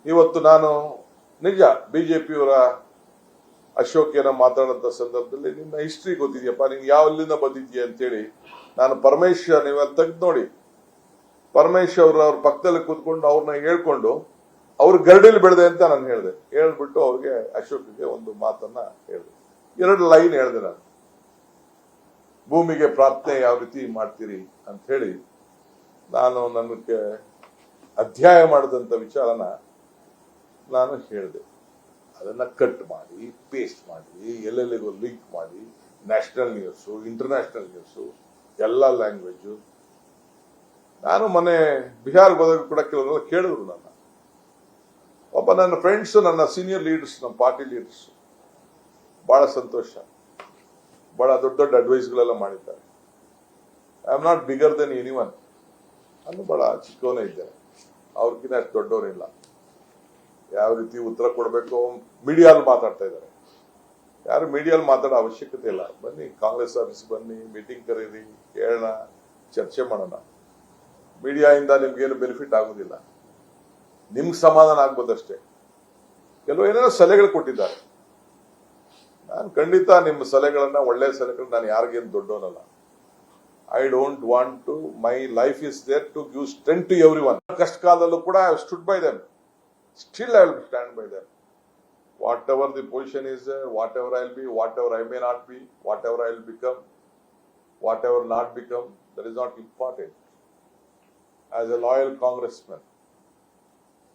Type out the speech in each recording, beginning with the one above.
ಇವತ್ತು ನಾನು ನಿಜ ಬಿಜೆಪಿಯವರ ಅಶೋಕ್ ಏನೋ ಮಾತಾಡೋಂಥ ಸಂದರ್ಭದಲ್ಲಿ ನಿನ್ನ ಹಿಸ್ಟ್ರಿ ಗೊತ್ತಿದೆಯಪ್ಪ, ನೀನು ಯಾವಲ್ಲಿಂದ ಬಂದಿದ್ಯಾ ಅಂತೇಳಿ ನಾನು ಪರಮೇಶ್ವರ್, ನೀವೆಲ್ಲ ತೆಗೆದು ನೋಡಿ, ಪರಮೇಶ್ವರ್ ಅವ್ರ ಪಕ್ಕದಲ್ಲಿ ಕೂತ್ಕೊಂಡು ಅವ್ರನ್ನ ಹೇಳ್ಕೊಂಡು ಅವ್ರ ಗರಡಿಲಿ ಬೆಳೆದೆ ಅಂತ ನಾನು ಹೇಳಿದೆ. ಹೇಳ್ಬಿಟ್ಟು ಅವ್ರಿಗೆ ಅಶೋಕ್ಗೆ ಒಂದು ಮಾತನ್ನ ಹೇಳಿದೆ, 2 ಲೈನ್ ಹೇಳಿದೆ ನಾನು. ಭೂಮಿಗೆ ಪ್ರಾರ್ಥನೆ ಯಾವ ರೀತಿ ಮಾಡ್ತೀರಿ ಅಂತ ಹೇಳಿ ನಾನು ನನಗೆ ಅಧ್ಯಾಯ ಮಾಡಿದಂತ ವಿಚಾರನ ನಾನು ಹೇಳಿದೆ. ಅದನ್ನ ಕಟ್ ಮಾಡಿ ಪೇಸ್ಟ್ ಮಾಡಿ ಎಲ್ಲೆಲ್ಲಿಗೂ ಲಿಂಕ್ ಮಾಡಿ ನ್ಯಾಷನಲ್ ನ್ಯೂಸು, ಇಂಟರ್ನ್ಯಾಷನಲ್ ನ್ಯೂಸು, ಎಲ್ಲ ಲ್ಯಾಂಗ್ವೇಜು. ನಾನು ಮೊನ್ನೆ ಬಿಹಾರ್ಗೆ ಹೋದಾಗ ಕೂಡ ಕೆಲವರೆಲ್ಲ ಕೇಳಿದ್ರು ನನ್ನ, ಒಬ್ಬ ನನ್ನ ಫ್ರೆಂಡ್ಸ್, ನನ್ನ ಸೀನಿಯರ್ ಲೀಡರ್ಸ್, ನಮ್ಮ ಪಾರ್ಟಿ ಲೀಡರ್ಸ್, ಬಹಳ ಸಂತೋಷ, ಬಹಳ ದೊಡ್ಡ ದೊಡ್ಡ ಅಡ್ವೈಸ್ಗಳೆಲ್ಲ ಮಾಡಿದ್ದಾರೆ. I am not bigger then anyone, ನಾನು ಬಹಳ ಚಿಕ್ಕವನೇ ಇದ್ದೇನೆ, ಅವ್ರಿಗಿನ್ನ ಅಷ್ಟು ದೊಡ್ಡವರಿಲ್ಲ. ಯಾವ ರೀತಿ ಉತ್ತರ ಕೊಡಬೇಕು ಮೀಡಿಯಾಲ್ ಮಾತಾಡ್ತಾ ಇದ್ದಾರೆ. ಯಾರು ಮೀಡಿಯಾಲ್ ಮಾತಾಡೋ ಅವಶ್ಯಕತೆ ಇಲ್ಲ. ಬನ್ನಿ ಕಾಂಗ್ರೆಸ್ ಆಫೀಸ್ ಬನ್ನಿ, ಮೀಟಿಂಗ್ ಕರೀರಿ, ಕೇಳೋಣ, ಚರ್ಚೆ ಮಾಡೋಣ. ಮೀಡಿಯಾದಿಂದ ನಿಮ್ಗೇನು ಬೆನಿಫಿಟ್ ಆಗುದಿಲ್ಲ, ನಿಮ್ಗೆ ಸಮಾಧಾನ ಆಗ್ಬೋದಷ್ಟೇ. ಕೆಲವು ಏನೇನೋ ಸಲಹೆಗಳು ಕೊಟ್ಟಿದ್ದಾರೆ. ನಾನು ಖಂಡಿತ ನಿಮ್ಮ ಸಲಹೆಗಳನ್ನ, ಒಳ್ಳೆಯ ಸಲಹೆಗಳನ್ನ, ನಾನು ಯಾರಿಗೇನು ದೊಡ್ಡವನಲ್ಲ. I don't want to, my life is there to give strength to everyone. ಕಷ್ಟ ಕಾಲದಲ್ಲೂ ಕೂಡ I stood by them, still I will stand by them. Whatever the position is there, whatever I will be, whatever I may not be, whatever I will become, whatever not become, that is not important. As a loyal Congressman,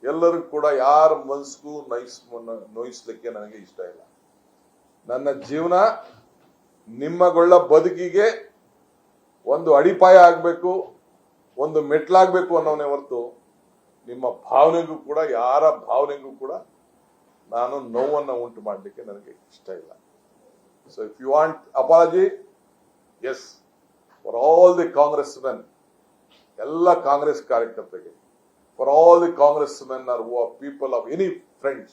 ಎಲ್ಲರಿಗೂ ಕೂಡ ಯಾರ ಮನಸ್ಸಿಗೂ ನೋಯಿಸ್ಲಿಕ್ಕೆ ನನಗೆ ಇಷ್ಟ ಇಲ್ಲ. ನನ್ನ ಜೀವನ ನಿಮ್ಮಗೊಳ್ಳ ಬದುಕಿಗೆ ಒಂದು ಅಡಿಪಾಯ ಆಗ್ಬೇಕು, ಒಂದು ಮೆಟ್ಲಾಗ್ಬೇಕು ಅನ್ನೋನೇ ಹೊರತು ನಿಮ್ಮ ಭಾವನೆಗೂ ಕೂಡ, ಯಾರ ಭಾವನೆಗೂ ಕೂಡ ನಾನು ನೋವನ್ನು ಉಂಟು ಮಾಡಲಿಕ್ಕೆ ನನಗೆ ಇಷ್ಟ ಇಲ್ಲ. So if you want apology, yes, for all the Congress men, ಎಲ್ಲ ಕಾಂಗ್ರೆಸ್ ಕಾರ್ಯಕರ್ತರಿಗೆ, for all the congressmen or who are people of any friends.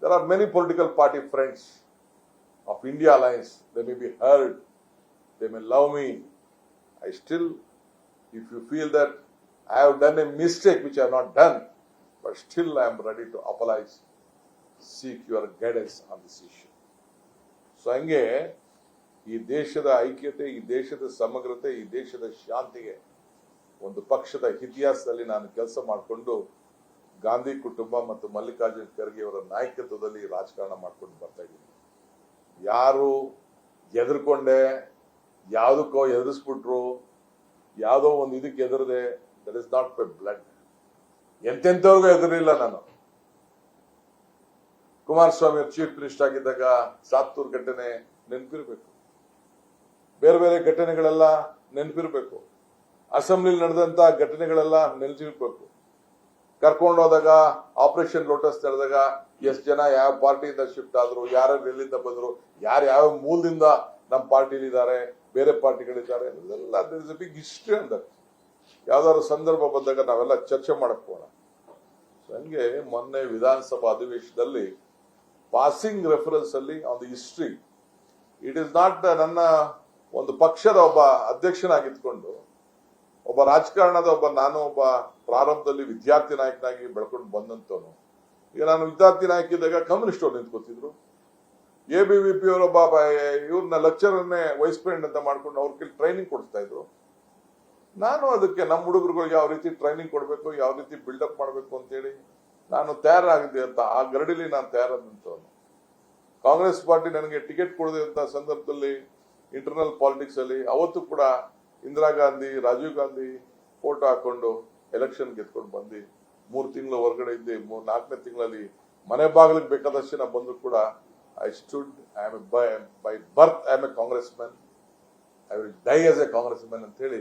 There are many political party friends of India Alliance. They may be heard, they may love me. I still, if you feel that I have done a mistake which I have not done, but still I am ready to apologize, seek your guidance on this issue. So ಹಂಗೆ ಈ ದೇಶದ ಐಕ್ಯತೆ, ಈ ದೇಶದ ಸಮಗ್ರತೆ, ಈ ದೇಶದ ಶಾಂತಿಗೆ ಒಂದು ಪಕ್ಷದ ಇತಿಹಾಸದಲ್ಲಿ ನಾನು ಕೆಲಸ ಮಾಡಿಕೊಂಡು ಗಾಂಧಿ ಕುಟುಂಬ ಮತ್ತು ಮಲ್ಲಿಕಾರ್ಜುನ್ ಖರ್ಗೆ ಅವರ ನಾಯಕತ್ವದಲ್ಲಿ ರಾಜಕಾರಣ ಮಾಡ್ಕೊಂಡು ಬರ್ತಾ ಇದ್ದೀನಿ. ಯಾರು ಎದುರ್ಕೊಂಡೆ, ಯಾವುದಕ್ಕೋ ಎದುರಿಸ್ಬಿಟ್ರು, ಯಾವುದೋ ಒಂದು ಇದಕ್ಕೆ ಎದುರದೆ, that is not my blood. ಎಂತೆಂಥವ್ರಿಗೂ ಎದುರಿಲ್ಲ ನಾನು. ಕುಮಾರಸ್ವಾಮಿ ಅವರು ಚೀಫ್ ಮಿನಿಸ್ಟರ್ ಆಗಿದ್ದಾಗ ಸಾತ್ತೂರ್ ಘಟನೆ ನೆನಪಿರ್ಬೇಕು, ಬೇರೆ ಬೇರೆ ಘಟನೆಗಳೆಲ್ಲ ನೆನಪಿರ್ಬೇಕು, ಅಸೆಂಬ್ಲಿ ನಡೆದಂತ ಘಟನೆಗಳೆಲ್ಲ ನೆನಪಿರ್ಬೇಕು. ಕರ್ಕೊಂಡು ಹೋದಾಗ, ಆಪರೇಷನ್ ಲೋಟಸ್ ನಡೆದಾಗ ಎಷ್ಟು ಜನ ಯಾವ ಪಾರ್ಟಿಯಿಂದ ಶಿಫ್ಟ್ ಆದ್ರು, ಯಾರ್ಯಾರು ಎಲ್ಲಿಂದ ಬಂದ್ರು, ಯಾರು ಯಾವ ಮೂಲದಿಂದ ನಮ್ಮ ಪಾರ್ಟಿಲಿ ಇದ್ದಾರೆ, ಬೇರೆ ಪಾರ್ಟಿಗಳಿದ್ದಾರೆ, ಎಲ್ಲ ಬಿಗ್ ಹಿಸ್ಟ್ರಿ ಅಂತ. ಯಾವ್ದಾದ್ರು ಸಂದರ್ಭ ಬಂದಾಗ ನಾವೆಲ್ಲ ಚರ್ಚೆ ಮಾಡಕ್ ಹೋಗೋಣ. ಹಂಗೆ ಮೊನ್ನೆ ವಿಧಾನಸಭಾ ಅಧಿವೇಶನದಲ್ಲಿ ಪಾಸಿಂಗ್ ರೆಫರೆನ್ಸ್ ಅಲ್ಲಿ ಒಂದು ಹಿಸ್ಟ್ರಿ, ಇಟ್ ಇಸ್ ನಾಟ್ ನನ್ನ ಒಂದು ಪಕ್ಷದ ಒಬ್ಬ ಅಧ್ಯಕ್ಷನಾಗಿದ್ಕೊಂಡು, ಒಬ್ಬ ರಾಜಕಾರಣದ ನಾನು ಒಬ್ಬ ಪ್ರಾರಂಭದಲ್ಲಿ ವಿದ್ಯಾರ್ಥಿ ನಾಯಕನಾಗಿ ಬೆಳ್ಕೊಂಡು ಬಂದಂತವನು. ಈಗ ನಾನು ವಿದ್ಯಾರ್ಥಿ ನಾಯಕ ಇದ್ದಾಗ ಕಮ್ಯುನಿಸ್ಟ್ ಅವ್ರು ನಿಂತ್ಕೊತಿದ್ರು. ABVP ಅವರೊಬ್ಬ ಇವ್ರನ್ನ ಲೆಕ್ಚರನ್ನೇ ವೈಸ್ ಪ್ರೆಸಿಡೆಂಟ್ ಅಂತ ಮಾಡ್ಕೊಂಡು ಅವ್ರ ಕೈಲಿ ಟ್ರೈನಿಂಗ್ ಕೊಡ್ತಾ ಇದ್ರು. ನಾನು ಅದಕ್ಕೆ ನಮ್ಮ ಹುಡುಗರುಗಳಿಗೆ ಯಾವ ರೀತಿ ಟ್ರೈನಿಂಗ್ ಕೊಡಬೇಕು, ಯಾವ ರೀತಿ ಬಿಲ್ಡಪ್ ಮಾಡಬೇಕು ಅಂತೇಳಿ ನಾನು ತಯಾರಾಗಿದ್ದೆ ಅಂತ ಆ ಗರಡಿಲಿ ನಾನು ತಯಾರಾದಂತವನು. ಕಾಂಗ್ರೆಸ್ ಪಾರ್ಟಿ ನನಗೆ ಟಿಕೆಟ್ ಕೊಡದಂತ ಸಂದರ್ಭದಲ್ಲಿ ಇಂಟರ್ನಲ್ ಪಾಲಿಟಿಕ್ಸ್ ಅಲ್ಲಿ ಅವತ್ತು ಕೂಡ ಇಂದಿರಾ ಗಾಂಧಿ, ರಾಜೀವ್ ಗಾಂಧಿ ಫೋಟೋ ಹಾಕೊಂಡು ಎಲೆಕ್ಷನ್ ಗೆದ್ಕೊಂಡು ಬಂದು 3 ತಿಂಗಳು ಹೊರಗಡೆ ಇದ್ದೆ. 4ನೇ ತಿಂಗಳಲ್ಲಿ ಮನೆ ಬಾಗಿಲಿಗೆ ಬೇಕಾದಷ್ಟು ಜನ ಬಂದ್ರು ಕೂಡ I stood, by birth I am A Congress man, I will die as A Congress man ಅಂತ ಹೇಳಿ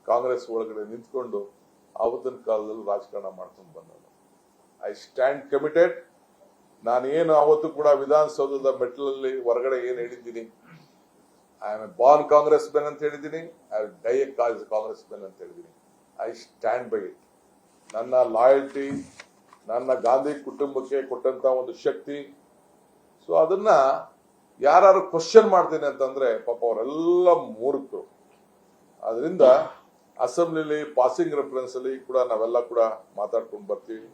ಕಾಂಗ್ರೆಸ್ ಒಳಗಡೆ ನಿಂತ್ಕೊಂಡು ಆವತ್ತಿನ ಕಾಲದಲ್ಲಿ ರಾಜಕಾರಣ ಮಾಡ್ಕೊಂಡು ಬಂದನು. I stand committed. ನಾನೇನು ಅವತ್ತು ಕೂಡ ವಿಧಾನಸೌಧದ ಮೆಟ್ಲಲ್ಲಿ ಹೊರಗಡೆ ಏನ್ ಹೇಳಿದ್ದೀನಿ, I am A Born Congress man ಅಂತ ಹೇಳಿದ್ದೀನಿ, I will die A Congress man ಅಂತ ಹೇಳಿದ್ದೀನಿ. I stand by it. ನನ್ನ ಲಾಯಲ್ಟಿ, ನನ್ನ ಗಾಂಧಿ ಕುಟುಂಬಕ್ಕೆ ಕೊಟ್ಟಂತ ಒಂದು ಶಕ್ತಿ. ಸೊ ಅದನ್ನ ಯಾರು ಕ್ವಶನ್ ಮಾಡ್ತೀನಿ ಅಂತಂದ್ರೆ ಪಾಪ ಅವರೆಲ್ಲ ಮೂರ್ಖರು. ಅದರಿಂದ ಅಸೆಂಬ್ಲಿಲಿ ಪಾಸಿಂಗ್ ರೆಫರೆನ್ಸ್ ಅಲ್ಲಿ ಕೂಡ ನಾವೆಲ್ಲ ಕೂಡ ಮಾತಾಡ್ಕೊಂಡು ಬರ್ತೀವಿ.